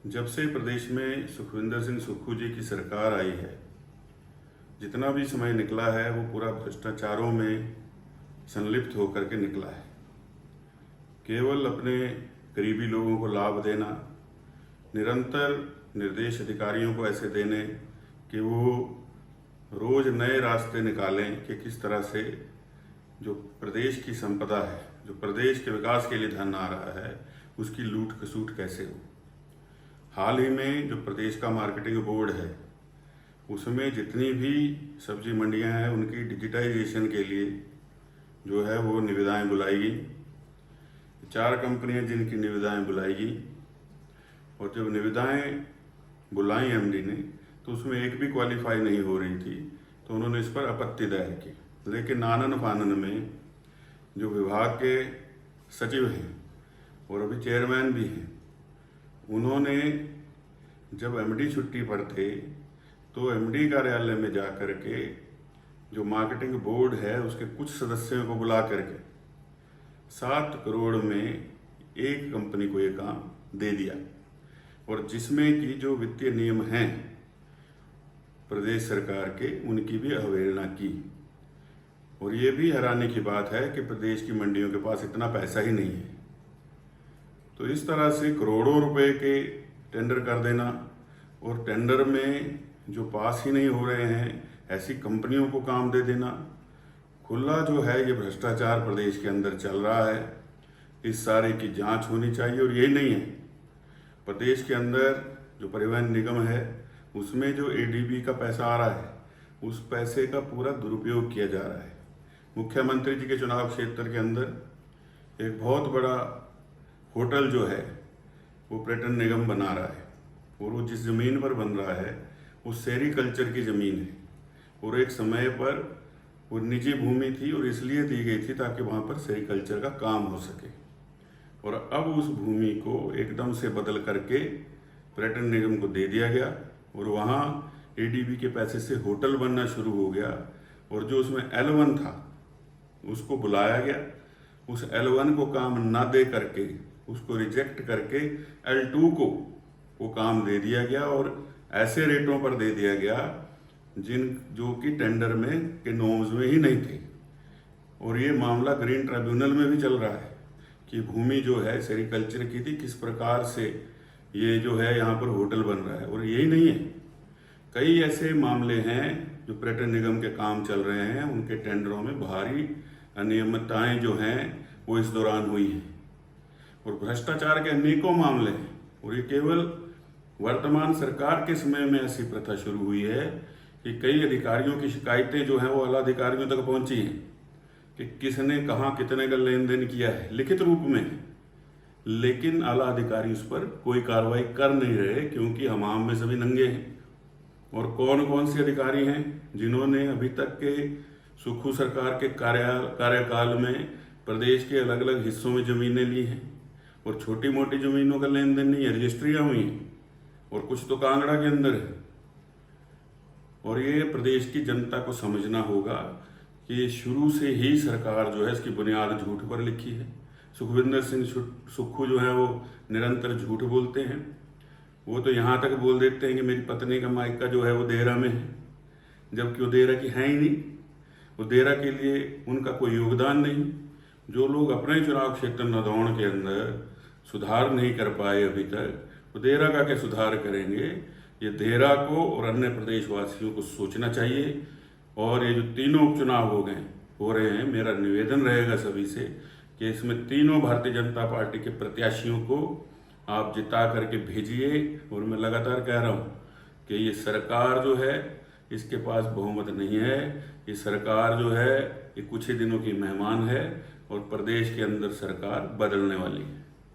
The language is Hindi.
जब से प्रदेश में सुखविंदर सिंह सुक्खू जी की सरकार आई है, जितना भी समय निकला है वो पूरा भ्रष्टाचारों में संलिप्त होकर के निकला है। केवल अपने करीबी लोगों को लाभ देना, निरंतर निर्देश अधिकारियों को ऐसे देने कि वो रोज़ नए रास्ते निकालें कि किस तरह से जो प्रदेश की संपदा है, जो प्रदेश के विकास के लिए धन आ रहा है, उसकी लूट खसूट कैसे हो। हाल ही में जो प्रदेश का मार्केटिंग बोर्ड है, उसमें जितनी भी सब्जी मंडियां हैं उनकी डिजिटाइजेशन के लिए जो है वो निविदाएं बुलाई गई। 4 कंपनियां जिनकी निविदाएं बुलाई गई, और जब निविदाएं बुलाई एमडी ने तो उसमें एक भी क्वालिफाई नहीं हो रही थी, तो उन्होंने इस पर आपत्ति दायर की। लेकिन आनन फानन में जो विभाग के सचिव हैं और अभी चेयरमैन भी हैं, उन्होंने जब एमडी छुट्टी पर थे तो एमडी कार्यालय में जा कर के जो मार्केटिंग बोर्ड है उसके कुछ सदस्यों को बुला करके 7 करोड़ में एक कंपनी को ये काम दे दिया, और जिसमें कि जो वित्तीय नियम हैं प्रदेश सरकार के उनकी भी अवहेलना की। और ये भी हैरानी की बात है कि प्रदेश की मंडियों के पास इतना पैसा ही नहीं है। तो इस तरह से करोड़ों रुपए के टेंडर कर देना, और टेंडर में जो पास ही नहीं हो रहे हैं ऐसी कंपनियों को काम दे देना, खुला जो है ये भ्रष्टाचार प्रदेश के अंदर चल रहा है। इस सारे की जांच होनी चाहिए। और यही नहीं है, प्रदेश के अंदर जो परिवहन निगम है उसमें जो एडीबी का पैसा आ रहा है उस पैसे का पूरा दुरुपयोग किया जा रहा है। मुख्यमंत्री जी के चुनाव क्षेत्र के अंदर एक बहुत बड़ा होटल जो है वो पर्यटन निगम बना रहा है, और वो जिस ज़मीन पर बन रहा है वो सेरीकल्चर की ज़मीन है, और एक समय पर वो निजी भूमि थी और इसलिए दी गई थी ताकि वहाँ पर सेरीकल्चर का काम हो सके। और अब उस भूमि को एकदम से बदल करके पर्यटन निगम को दे दिया गया, और वहाँ एडीबी के पैसे से होटल बनना शुरू हो गया। और जो उसमें L1 था उसको बुलाया गया, उस L1 को काम ना दे करके उसको रिजेक्ट करके L2 को वो काम दे दिया गया, और ऐसे रेटों पर दे दिया गया जो कि टेंडर में के नॉर्म्स में ही नहीं थे। और ये मामला ग्रीन ट्रिब्यूनल में भी चल रहा है कि भूमि जो है सेरीकल्चर की थी, किस प्रकार से ये जो है यहाँ पर होटल बन रहा है। और यही नहीं है, कई ऐसे मामले हैं जो पर्यटन निगम के काम चल रहे हैं, उनके टेंडरों में भारी अनियमितताएं जो हैं वो इस दौरान हुई हैं, और भ्रष्टाचार के अनेकों मामले हैं। और ये केवल वर्तमान सरकार के समय में ऐसी प्रथा शुरू हुई है कि कई अधिकारियों की शिकायतें जो हैं वो आला अधिकारियों तक पहुंची हैं कि किसने कहाँ कितने का लेन देन किया है, लिखित रूप में। लेकिन आला अधिकारी उस पर कोई कार्रवाई कर नहीं रहे, क्योंकि हमाम में सभी नंगे हैं। और कौन कौन से अधिकारी हैं जिन्होंने अभी तक के सुक्खू सरकार के कार्यकाल में प्रदेश के अलग अलग हिस्सों में ज़मीनें ली हैं, और छोटी मोटी ज़मीनों का लेन देन नहीं है, रजिस्ट्रियाँ हुई हैं, और कुछ तो कांगड़ा के अंदर है। और ये प्रदेश की जनता को समझना होगा कि शुरू से ही सरकार जो है इसकी बुनियाद झूठ पर लिखी है। सुखविंदर सिंह सुक्खू जो है वो निरंतर झूठ बोलते हैं। वो तो यहाँ तक बोल देते हैं कि मेरी पत्नी का मायका जो है वो देहरा में है, जबकि वो देहरा की है ही नहीं। वो देहरा के लिए उनका कोई योगदान नहीं। जो लोग अपने चुनाव क्षेत्र नदौन के अंदर सुधार नहीं कर पाए अभी तक, तो देहरा का क्या सुधार करेंगे। ये देहरा को और अन्य प्रदेशवासियों को सोचना चाहिए। और ये जो तीनों उपचुनाव हो रहे हैं, मेरा निवेदन रहेगा सभी से कि इसमें तीनों भारतीय जनता पार्टी के प्रत्याशियों को आप जिता करके भेजिए। और मैं लगातार कह रहा हूँ कि ये सरकार जो है इसके पास बहुमत नहीं है। ये सरकार जो है ये कुछ ही दिनों की मेहमान है, और प्रदेश के अंदर सरकार बदलने वाली है।